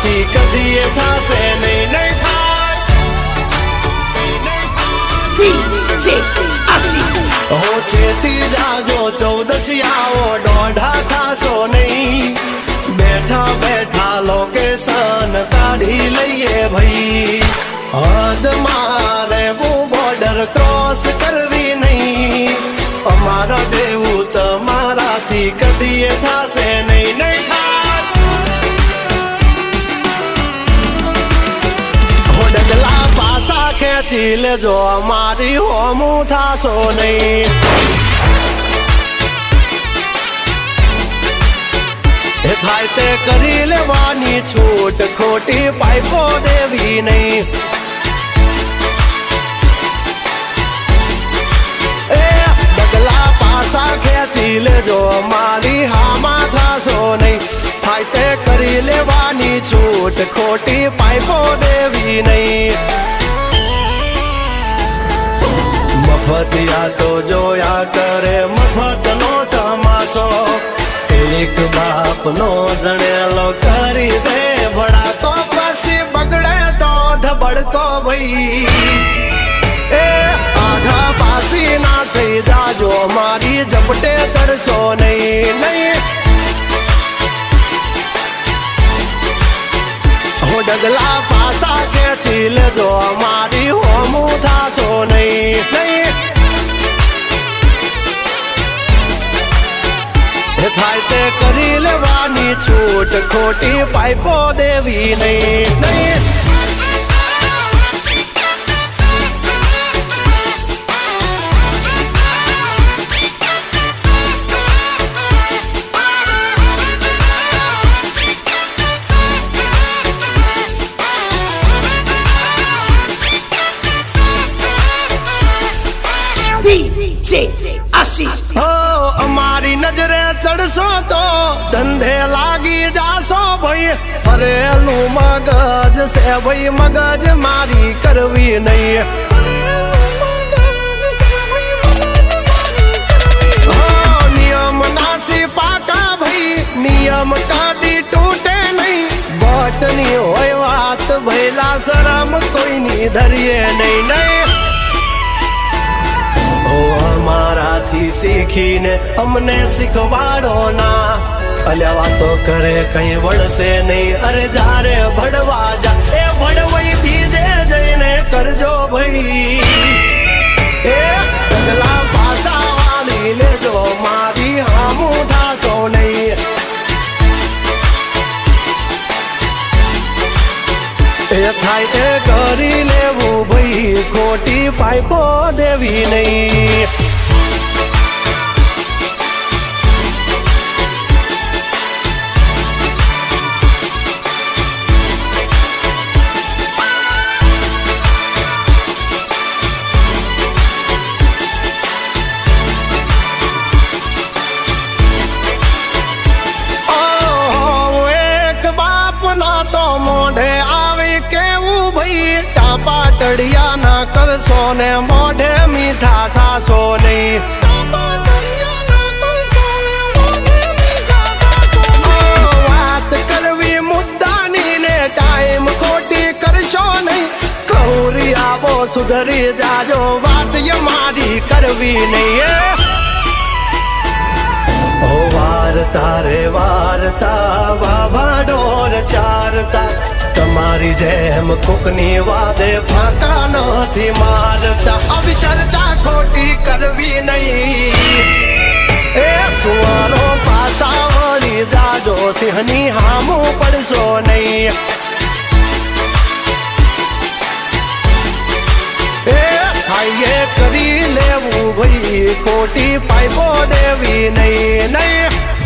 મારાથી કદી થાશે નહીં નહીં થાય હો ચેતી જાજો 14 આવો દોઢા થાશો નહીં બેઠા બેઠા લોકેશન કાઢી લઈએ ભાઈ હદ મારે બોર્ડર ક્રોસ કરવી નહીં અમારા જેવું તમારાથી કદી થાશે નહીં નહીં થાય હો ડગલા પાસા ખેંચી લેજો અમારી હોમું થાશો નહીં થાય તે કરી લેવાની છૂટ ખોટી પાઇપો દેવી નહીં એ ડગલા પાસા ખેંચી લેજો મારી હામાં થાશો નહીં થાય તે કરી લેવાની છૂટ ખોટી પાઇપો દેવી નહીં મફતિયા તો જોયા કરે મફતનો તમાશો એક બાપ નો જણેલો કરી દે ભડા તો પછી બગડે તો ધબડકો ભાઈ એ આઘા પાસી ના થઈ જાજો મારી ઝપટે ચડશો નહીં નહીં હો ડગલા પાસા ખેંચી લેજો મારી હોમું થાશો નહીં નહીં થાય તે કરી લેવાની છૂટ ખોટી પાઇપો દેવી નહીં નહીં અમારી નજરે ચડશો તો ધંધે લાગી જાશો ભાઈ ફરેલું મગજ છે ભાઈ મગજ મારી કરવી નહીં નિયમ નાસી પાકા ભાઈ નિયમ કાદી તૂટે નહીં બટની હોય વાત ભૈલા શરમ કોઈની ધરીએ નહીં નહીં અમારાથી શીખીને અમને શીખવાડો ના અલ્યા વાતો કરે કઈ વળશે નહીં અરે જારે ભડવા જા એ ભડવઈ બીજે જઈને કરજો ભાઈ એ ડગલા ભાષા વાળી લેજો મારી હામું થાશો નહીં એ થાય એ કરી લેવું ભાઈ ખોટી પાઇપો દેવી નહીં પાટડિયા ના કરશો ને મોઢે મીઠા થાશો નહીં વાત કરવી મુદ્દાની ને ટાઈમ ખોટી કરશો નહીં કૌરી આવો સુધરી જાજો વાત મારી કરવી નહીં ઓ વારતા રે વારતા વાભા ઢોર ચારતા તમારી જેમ કોકની વાદે ફાંકા નથી મારતા આવી ચર્ચા ખોટી કરવી નહીં એ સુવારો પાસા વળી જાજો સિંહની હામું પડશો નહીં એ ખાઈએ કરી લેવું ભાઈ ખોટી પાઇપો દેવી નહીં નહીં